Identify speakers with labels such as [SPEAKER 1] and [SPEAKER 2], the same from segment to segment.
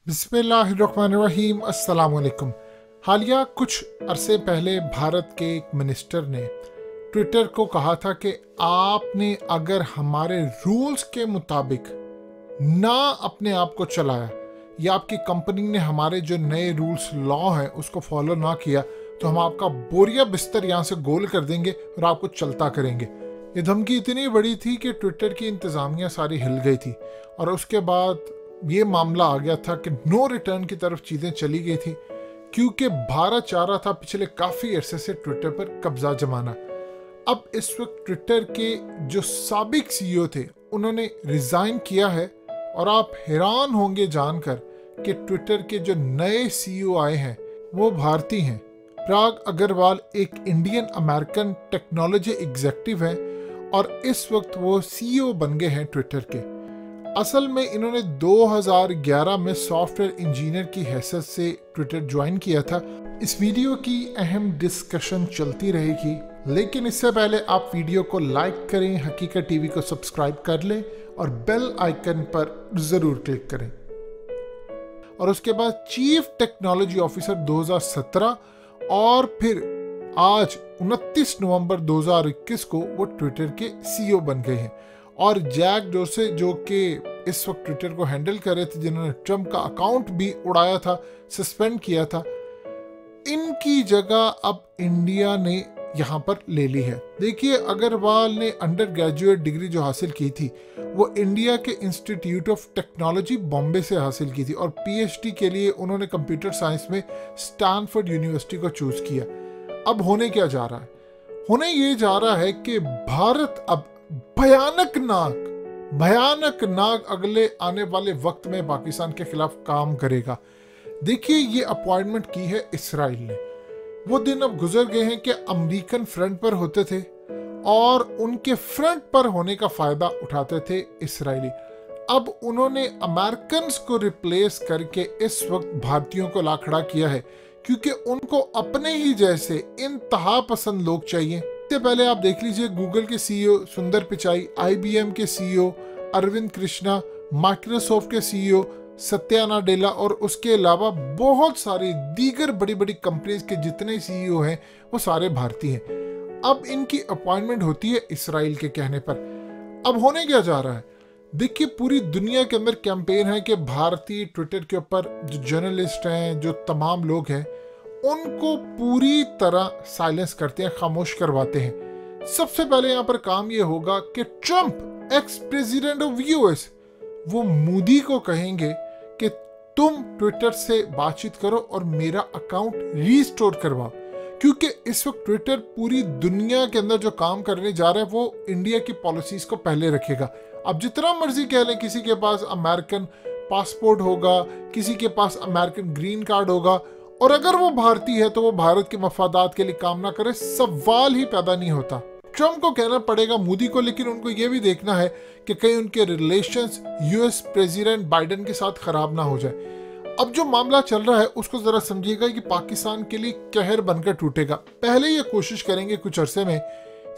[SPEAKER 1] बिस्मिल्लाहिर्रहमानिर्रहीम अस्सलाम वालेकुम। हालिया कुछ अरसे पहले भारत के एक मिनिस्टर ने ट्विटर को कहा था कि आपने अगर हमारे रूल्स के मुताबिक ना अपने आप को चलाया या आपकी कंपनी ने हमारे जो नए रूल्स लॉ हैं उसको फॉलो ना किया तो हम आपका बोरिया बिस्तर यहाँ से गोल कर देंगे और आपको चलता करेंगे। ये धमकी इतनी बड़ी थी कि ट्विटर की इंतज़ामिया सारी हिल गई थी और उसके बाद ये मामला आ गया था कि नो रिटर्न की तरफ चीज़ें चली गई थी, क्योंकि भारत चाह रहा था पिछले काफ़ी अरसे से ट्विटर पर कब्जा जमाना। अब इस वक्त ट्विटर के जो साबिक सीईओ थे उन्होंने रिज़ाइन किया है और आप हैरान होंगे जानकर कि ट्विटर के जो नए सीईओ आए हैं वो भारतीय हैं। पराग अग्रवाल एक इंडियन अमेरिकन टेक्नोलॉजी एग्जीक्यूटिव हैं और इस वक्त वो सीईओ बन गए हैं ट्विटर के। असल में इन्होंने 2011 में सॉफ्टवेयर इंजीनियर की हैसियत से ट्विटर ज्वाइन किया था। इस वीडियो की अहम डिस्कशन चलती रहेगी, लेकिन इससे पहले आप वीडियो को लाइक करें, हकीकत टीवी को सब्सक्राइब कर लें और बेल आइकन पर ज़रूर क्लिक करें। और उसके बाद चीफ टेक्नोलॉजी ऑफिसर 2017 और फिर आज 29 नवंबर 2021 को वो ट्विटर के सीईओ बन गए हैं। और जैक डोर्से जो कि इस वक्त ट्विटर को हैंडल कर रहे थे, जिन्होंने ट्रम्प का अकाउंट भी उड़ाया था, सस्पेंड किया था, इनकी जगह अब इंडिया ने यहाँ पर ले ली है। देखिए, अग्रवाल ने अंडर ग्रेजुएट डिग्री जो हासिल की थी वो इंडिया के इंस्टीट्यूट ऑफ टेक्नोलॉजी बॉम्बे से हासिल की थी और पीएचडी के लिए उन्होंने कंप्यूटर साइंस में स्टैनफोर्ड यूनिवर्सिटी को चूज किया। अब होने क्या जा रहा है? होने ये जा रहा है कि भारत अब भयानक नाक अगले आने वाले वक्त में पाकिस्तान के खिलाफ काम करेगा। देखिए, ये अपॉइंटमेंट की है इसराइल ने। वो दिन अब गुजर गए हैं कि अमेरिकन फ्रंट पर होते थे और उनके फ्रंट पर होने का फायदा उठाते थे इसराइली। अब उन्होंने अमेरिकन को रिप्लेस करके इस वक्त भारतीयों को ला खड़ा किया है, क्योंकि उनको अपने ही जैसे इंतहा पसंद लोग चाहिए। इससे पहले आप देख लीजिए, गूगल के सीईओ सुंदर पिचाई, आईबीएम के सीईओ अरविंद कृष्णा, माइक्रोसॉफ्ट के सीईओ सत्या नाडेला और उसके अलावा बहुत सारी दीगर बड़ी बड़ी कंपनीज के जितने सीईओ हैं वो सारे भारतीय हैं। अब इनकी अपॉइंटमेंट होती है इसराइल के कहने पर। अब होने क्या जा रहा है? देखिए, पूरी दुनिया के अंदर कैंपेन है कि भारतीय ट्विटर के ऊपर जो जर्नलिस्ट हैं, जो तमाम लोग हैं, उनको पूरी तरह साइलेंस करते हैं, खामोश करवाते हैं। सबसे पहले यहाँ पर काम ये होगा कि Trump, ex president of US, वो मोदी को कहेंगे कि तुम ट्विटर से बातचीत करो और मेरा अकाउंट रीस्टोर करवाओ, क्योंकि इस वक्त ट्विटर पूरी दुनिया के अंदर जो काम करने जा रहा है वो इंडिया की पॉलिसीज को पहले रखेगा। अब जितना मर्जी कह लें, किसी के पास अमेरिकन पासपोर्ट होगा, किसी के पास अमेरिकन ग्रीन कार्ड होगा, और अगर वो भारतीय है तो वो भारत के मफादात के लिए काम ना करे, सवाल ही पैदा नहीं होता। ट्रम्प को कहना पड़ेगा मोदी को, लेकिन उनको ये भी देखना है कि कहीं उनके रिलेशंस यूएस प्रेसिडेंट बाइडेन के साथ खराब ना हो जाए। अब जो मामला चल रहा है उसको जरा समझिएगा कि पाकिस्तान के लिए कहर बनकर टूटेगा। पहले ये कोशिश करेंगे कुछ अरसे में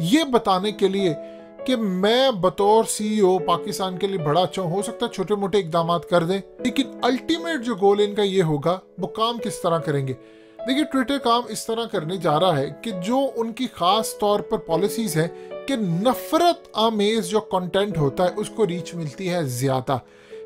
[SPEAKER 1] ये बताने के लिए कि मैं बतौर सीईओ पाकिस्तान के लिए बड़ा अच्छा हो सकता है, छोटे मोटे इकदाम कर दें, लेकिन अल्टीमेट जो गोल इनका ये होगा वो काम किस तरह करेंगे। देखिए, ट्विटर काम इस तरह करने जा रहा है कि जो उनकी खास तौर पर पॉलिसीज है कि नफरत आमेज जो कंटेंट होता है उसको रीच मिलती है ज्यादा,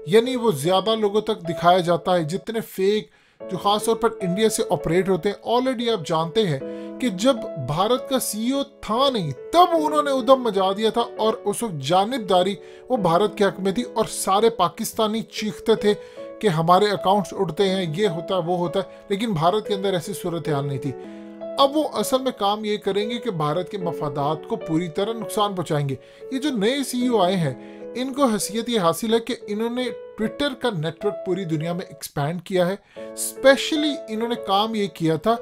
[SPEAKER 1] यानी वो ज्यादा लोगों तक दिखाया जाता है। जितने फेक जो खास तौर पर इंडिया से ऑपरेट होते हैं, ऑलरेडी आप जानते हैं कि जब भारत का सीईओ था नहीं तब उन्होंने उधम मचा दिया था और उस वक्त जानिबदारी वो भारत के हक में थी और सारे पाकिस्तानी चीखते थे कि हमारे अकाउंट्स उड़ते हैं, ये होता है, वो होता है, लेकिन भारत के अंदर ऐसी सूरत हाल नहीं थी। अब वो असल में काम ये करेंगे कि भारत के मफादात को पूरी तरह नुकसान पहुंचाएंगे। ये जो नए सीईओ आए हैं, इनको हैसियत ये हासिल है कि इन्होंने ट्विटर का नेटवर्क पूरी दुनिया में एक्सपैंड किया है। स्पेशली इन्होंने काम ये किया था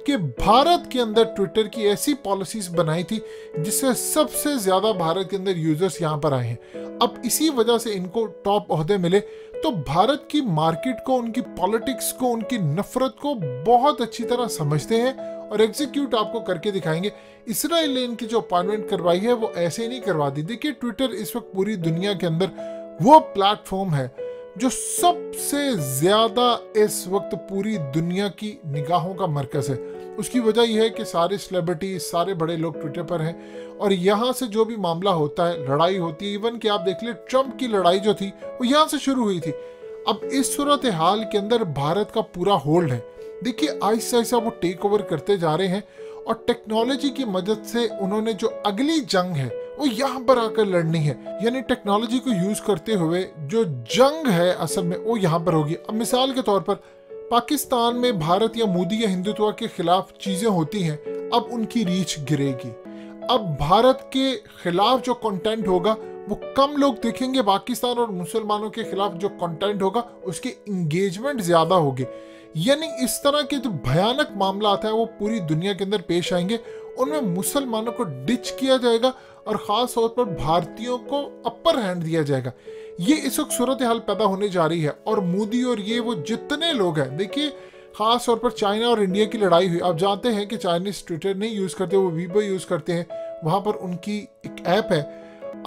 [SPEAKER 1] कि भारत के अंदर ट्विटर की ऐसी पॉलिसीज बनाई थी जिससे सबसे ज्यादा भारत के अंदर यूजर्स यहाँ पर आए हैं। अब इसी वजह से इनको टॉप ओहदे मिले, तो भारत की मार्केट को, उनकी पॉलिटिक्स को, उनकी नफरत को बहुत अच्छी तरह समझते हैं और एग्जीक्यूट आपको करके दिखाएंगे। इसराइल ने इनकी जो अपॉइंटमेंट करवाई है वो ऐसे ही नहीं करवा दी। देखिए, ट्विटर इस वक्त पूरी दुनिया के अंदर वो प्लेटफॉर्म है जो सबसे ज्यादा इस वक्त पूरी दुनिया की निगाहों का मरकज है। उसकी वजह यह है कि सारे सेलिब्रिटी, सारे बड़े लोग ट्विटर पर हैं और यहाँ से जो भी मामला होता है, लड़ाई होती है, इवन कि आप देख ले ट्रंप की लड़ाई जो थी वो यहाँ से शुरू हुई थी। अब इस सूरत हाल के अंदर भारत का पूरा होल्ड है। देखिए आहिस्ता आहिस्ता वो टेक ओवर करते जा रहे हैं और टेक्नोलॉजी की मदद से उन्होंने जो अगली जंग है वो यहाँ पर आकर लड़नी है। यानी टेक्नोलॉजी को यूज करते हुए जो जंग है असल में वो यहाँ पर होगी। अब मिसाल के तौर पर पाकिस्तान में भारत या मोदी या हिंदुत्व के खिलाफ चीजें होती हैं, अब उनकी रीच गिरेगी। अब भारत के खिलाफ जो कंटेंट होगा वो कम लोग देखेंगे, पाकिस्तान और मुसलमानों के खिलाफ जो कंटेंट होगा उसकी इंगेजमेंट ज्यादा होगी। यानी इस तरह के जो भयानक मामला आता है वो पूरी दुनिया के अंदर पेश आएंगे, उनमें मुसलमानों को डिच किया जाएगा और खास तौर पर भारतीयों को अपर हैंड दिया जाएगा। ये इस वक्त सूरत हाल पैदा होने जा रही है और मोदी और ये वो जितने लोग हैं, देखिए खास तौर पर चाइना और इंडिया की लड़ाई हुई। आप जानते हैं कि चाइनीज ट्विटर नहीं यूज करते, वो वीबो यूज करते हैं, वहां पर उनकी एक ऐप है,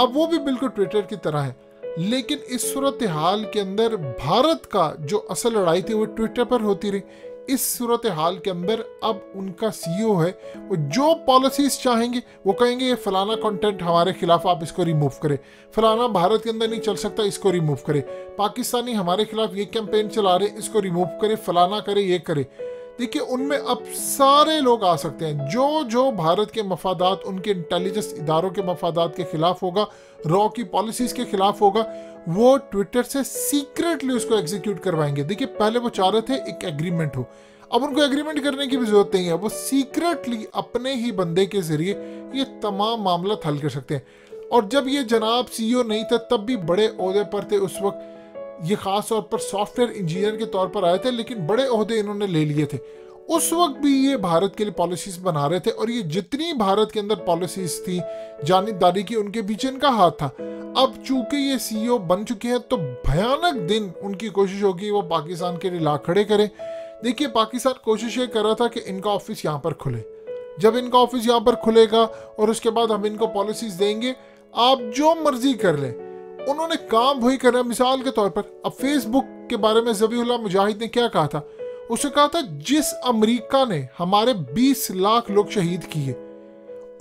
[SPEAKER 1] अब वो भी बिल्कुल ट्विटर की तरह है। लेकिन इस सूरत हाल के अंदर भारत का जो असल लड़ाई थी वो ट्विटर पर होती रही। इस सूरत हाल के अंदर अब उनका सीईओ है, वो जो पॉलिसीज चाहेंगे वो कहेंगे ये फलाना कंटेंट हमारे खिलाफ, आप इसको रिमूव करें, फलाना भारत के अंदर नहीं चल सकता, इसको रिमूव करें, पाकिस्तानी हमारे खिलाफ ये कैंपेन चला रहे, इसको रिमूव करें, फलाना करे, ये करे। देखिए उनमें अब सारे लोग आ सकते हैं, जो जो भारत के मफादात, उनके इंटेलिजेंस इदारों के मफादात के खिलाफ होगा, रॉ की पॉलिसीज के खिलाफ होगा, वो ट्विटर से सीक्रेटली उसको एग्जीक्यूट करवाएंगे। देखिए पहले वो चाह रहे थे एक एग्रीमेंट हो, अब उनको एग्रीमेंट करने की भी जरूरत नहीं है, वो सीक्रेटली अपने ही बंदे के जरिए ये तमाम मामला हल कर सकते हैं। और जब ये जनाब सीईओ नहीं थे तब भी बड़े ओहदे पर थे, उस वक्त ये खास तौर पर सॉफ्टवेयर इंजीनियर के तौर पर आए थे, लेकिन बड़े ओहदे इन्होंने ले लिए थे। उस वक्त भी ये भारत के लिए पॉलिसीज बना रहे थे और ये जितनी भारत के अंदर पॉलिसीज थी जानिबदारी की, उनके पीछे इनका हाथ था। अब चूंकि ये सीईओ बन चुके हैं तो भयानक दिन उनकी कोशिश होगी वो पाकिस्तान के लिए ला खड़े करें। देखिए पाकिस्तान कोशिश ये कर रहा था कि इनका ऑफिस यहाँ पर खुले, जब इनका ऑफिस यहाँ पर खुलेगा और उसके बाद हम इनको पॉलिसीज देंगे, आप जो मर्जी कर लें। उन्होंने काम वही करना। मिसाल के तौर पर अब फेसबुक के बारे में ज़बीहुल्लाह मुजाहिद ने क्या कहा था, उसने कहा था जिस अमेरिका ने हमारे 20 लाख लोग शहीद किए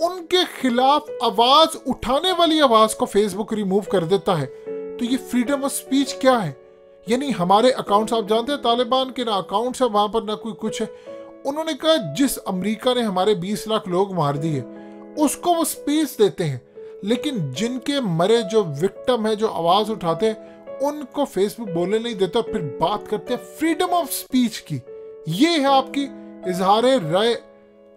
[SPEAKER 1] उनके खिलाफ आवाज उठाने वाली आवाज को फेसबुक रिमूव कर देता है तो ये फ्रीडम ऑफ स्पीच क्या है। यानी हमारे अकाउंट्स, आप जानते हैं तालिबान के ना अकाउंट्स है वहां पर ना कोई कुछ है। उन्होंने कहा जिस अमेरिका ने हमारे 20 लाख लोग मार दिए उसको वो स्पीच देते हैं, लेकिन जिनके मरे जो विक्टिम है, जो आवाज उठाते हैं, उनको फेसबुक बोलने नहीं देता। फिर बात करते हैं फ्रीडम ऑफ स्पीच की। ये है आपकी इजहार राय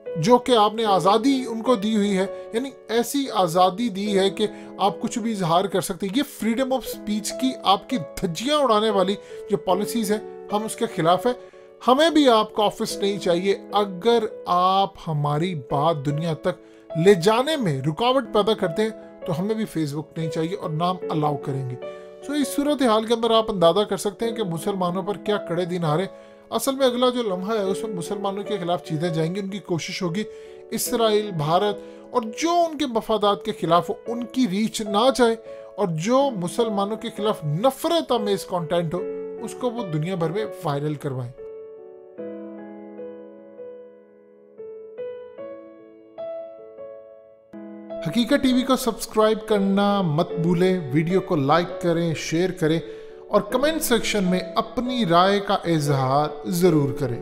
[SPEAKER 1] जो कि आपने आज़ादी उनको दी हुई है, यानी ऐसी आज़ादी दी है कि आप कुछ भी इजहार कर सकते हैं। ये फ्रीडम ऑफ स्पीच की आपकी धज्जियां उड़ाने वाली जो पॉलिसीज है, हम उसके खिलाफ है। हमें भी आपका ऑफिस नहीं चाहिए अगर आप हमारी बात दुनिया तक ले जाने में रुकावट पैदा करते हैं तो हमें भी फेसबुक नहीं चाहिए और नाम अलाउ करेंगे। सो इस सूरत हाल के अंदर आप अंदाजा कर सकते हैं कि मुसलमानों पर क्या कड़े दिन आ रहे। असल में अगला जो लम्हा है उसमें मुसलमानों के खिलाफ चीजें जाएंगी। उनकी कोशिश होगी इसराइल, भारत और जो उनके मफादात के खिलाफ हो उनकी रीच ना जाए, और जो मुसलमानों के खिलाफ नफरत आमेज कंटेंट हो उसको वो दुनिया भर में वायरल करवाएं। हकीकत टीवी को सब्सक्राइब करना मत भूलें, वीडियो को लाइक करें, शेयर करें और कमेंट सेक्शन में अपनी राय का इजहार जरूर करें।